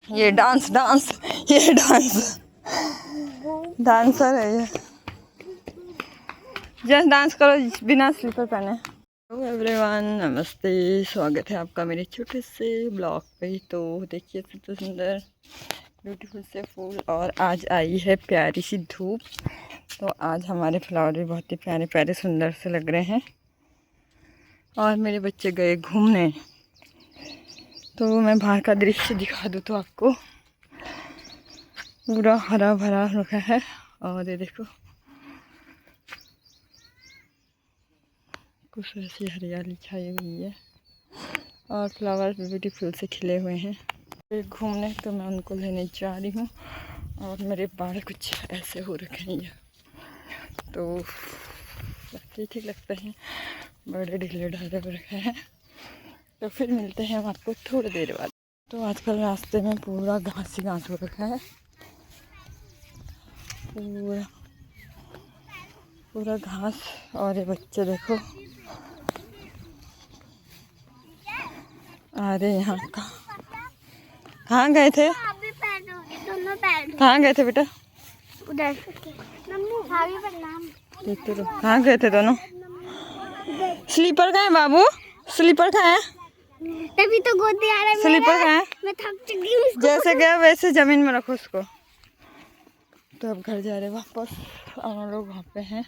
ये dance dance ये dance dancer है ये। जस्ट डांस करो बिना स्लीपर पहने। हेलो एवरीवन, नमस्ते, स्वागत है आपका मेरे छोटे से ब्लॉग पे। तो देखिए कितना सुंदर ब्यूटीफुल से फूल, और आज आई है प्यारी सी धूप। तो आज हमारे फ्लावर भी बहुत ही प्यारे प्यारे सुंदर से लग रहे हैं। और मेरे बच्चे गए घूमने, तो मैं बाहर का दृश्य दिखा दूँ तो आपको पूरा हरा भरा रखा है। और ये देखो कुछ ऐसी हरियाली छाई हुई है और फ्लावर भी ब्यूटीफुल से खिले हुए हैं। घूमने तो मैं उनको लेने जा रही हूँ, और मेरे बाल कुछ ऐसे हो रखे हैं तो ठीक ठीक लगते हैं, बड़े ढीले ढाले हो रखे हैं। तो फिर मिलते हैं हम आपको थोड़ी देर बाद। तो आजकल रास्ते में पूरा घास ही घास हो रखा है, पूरा पूरा घास। और ये बच्चे देखो अरे यहाँ कहाँ गए थे? कहाँ गए थे बेटा? उधर कहाँ गए थे दोनों? स्लीपर कहाँ है बाबू? स्लीपर कहाँ है? तभी तो गोदी आ रहा है। स्लीपर कहाँ है? मैं थक चुकी हूँ। जैसे गया वैसे जमीन में रखो उसको। तो अब घर जा रहे वापस। हम लोग वहाँ पे हैं,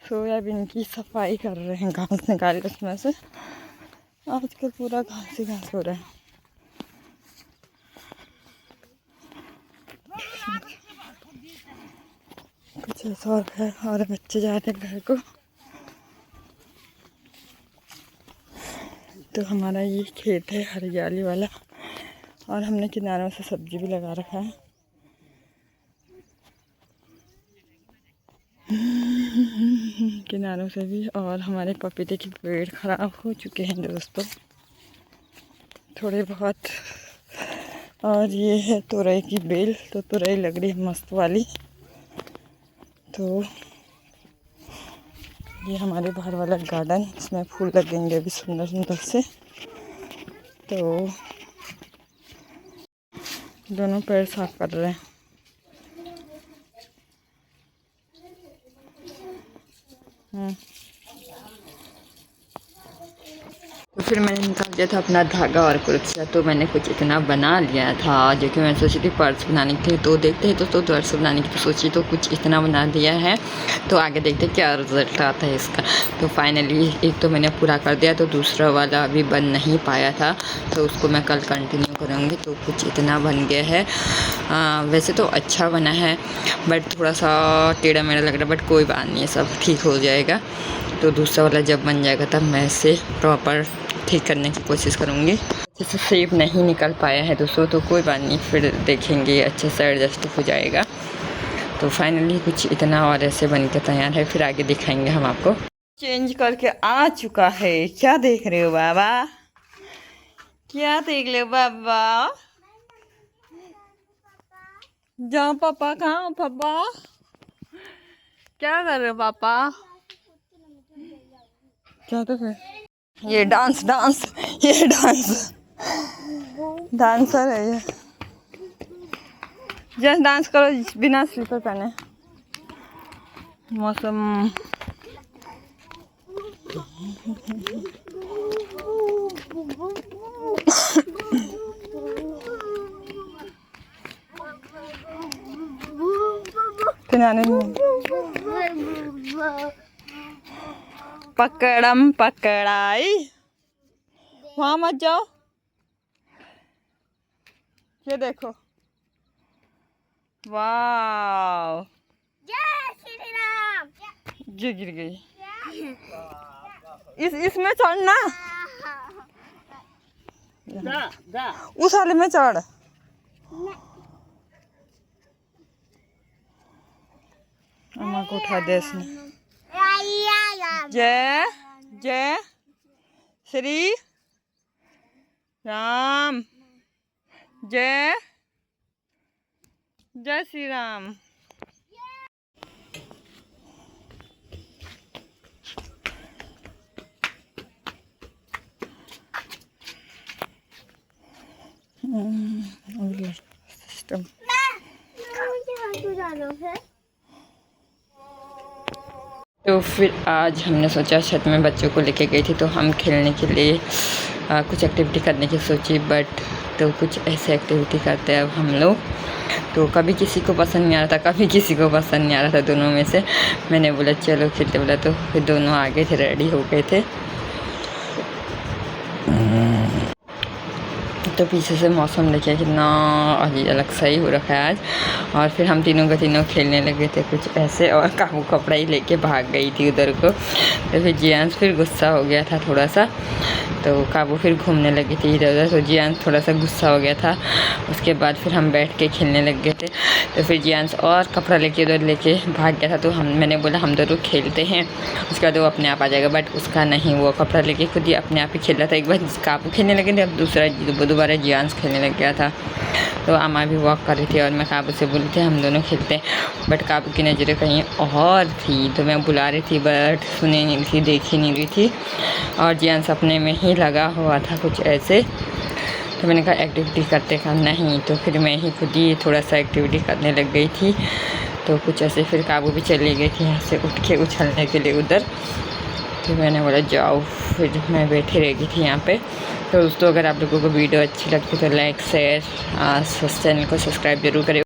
सोयाबीन की सफाई कर रहे हैं, घास निकाल के उसमें से। आजकल पूरा घास ही घास हो रहा है। कुछ ऐसा और है। और बच्चे जा रहे हैं घर को। तो हमारा ये खेत है हरियाली वाला, और हमने किनारों से सब्जी भी लगा रखा है। किनारों से भी। और हमारे पपीते के पेड़ खराब हो चुके हैं दोस्तों, थोड़े बहुत। और ये है तुरई की बेल, तो तुरई लग रही है मस्त वाली। तो ये हमारे बाहर वाला गार्डन, इसमें फूल लगेंगे अभी सुंदर सुंदर से। तो दोनों पेड़ साफ कर रहे हैं। तो फिर मैंने निकाल दिया था अपना धागा और कुर्सिया। तो मैंने कुछ इतना बना लिया था जो कि मैं सोची थी पर्स बनाने की थी। तो देखते हैं तो पर्स बनाने की तो सोची, तो कुछ इतना बना दिया है। तो आगे देखते हैं क्या रिजल्ट आता है इसका। तो फाइनली एक तो मैंने पूरा कर दिया, तो दूसरा वाला अभी बन नहीं पाया था, तो उसको मैं कल कंटिन्यू करूँगी। तो कुछ इतना बन गया है। वैसे तो अच्छा बना है, बट थोड़ा सा टेढ़ा मेढ़ा लग रहा है, बट कोई बात नहीं है, सब ठीक हो जाएगा। तो दूसरा वाला जब बन जाएगा तब मैं इसे प्रॉपर ठीक करने की कोशिश करूँगी। जैसे शेप नहीं निकल पाया है दोस्तों, तो कोई बात नहीं, फिर देखेंगे, अच्छे से एडजस्ट हो जाएगा। तो फाइनली कुछ इतना और ऐसे बन के तैयार है, फिर आगे दिखाएंगे हम आपको। चेंज करके आ चुका है। क्या देख रहे हो बाबा? क्या देख रहे हो बाबा? जाओ पापा, कहाँ पापा? क्या कर रहे हो पापा? क्या तो फिर ये डांस डांस ये डांस डांसर है ये। जस्ट डांस करो बिना स्लीपर पहने। मौसम किनारे में पकड़म पकड़ाई। वहाँ मत जाओ। ये देखो, वाह, जय श्री राम। ये गिर गई। इसमें चढ़ना, उस वाले में चढ़। अम्मा को उठा दे इसने। जय जय श्री राम, जय जय श्री राम। सिस्टम। तो फिर आज हमने सोचा छत में बच्चों को लेके गई थी तो हम खेलने के लिए कुछ एक्टिविटी करने की सोची, बट तो कुछ ऐसे एक्टिविटी करते हैं अब हम लोग। तो कभी किसी को पसंद नहीं आ रहा था, कभी किसी को पसंद नहीं आ रहा था, दोनों में से मैंने बोला चलो खेलते, बोला तो फिर दोनों आगे थे, रेडी हो गए थे। तो पीछे से मौसम देखिए कितना अजीब अलग सही हो रखा है आज। और फिर हम तीनों के तीनों खेलने लगे थे कुछ ऐसे, और काबू कपड़ा ही लेके भाग गई थी उधर को। तो फिर जियांश फिर गुस्सा हो गया था थोड़ा सा, तो काबू फिर घूमने लगी थी इधर उधर, तो जियांश थोड़ा सा गुस्सा हो गया था। उसके बाद फिर हम बैठ के खेलने लग गए थे। तो फिर जियांश और कपड़ा लेके उधर लेके भाग गया था, तो मैंने बोला हम दोनों खेलते हैं, उसके बाद वो अपने आप आ जाएगा, बट उसका नहीं, वो कपड़ा लेके खुद ही अपने आप ही खेल रहा था। एक बार काबू खेलने लगे थे, अब दोबारा जियांश खेलने लग गया था। तो अम्मा भी वॉक कर रही थी और मैं काबू से बोली थी हम दोनों खेलते हैं, बट काबू की नज़रें कहीं और थी, तो मैं बुला रही थी बट सुने नहीं थी, देख ही नहीं रही थी, और जियांश अपने में ही लगा हुआ था कुछ ऐसे। तो मैंने कहा एक्टिविटी करते का नहीं, तो फिर मैं ही खुद ही थोड़ा सा एक्टिविटी करने लग गई थी। तो कुछ ऐसे फिर काबू भी चली गई थी यहाँ से उठ के उछलने के लिए उधर। तो मैंने बोला जाओ, फिर मैं बैठी रह गई थी यहाँ पे। तो दोस्तों अगर आप लोगों को वीडियो अच्छी लगती है तो लाइक शेयर, चैनल को सब्सक्राइब जरूर करें।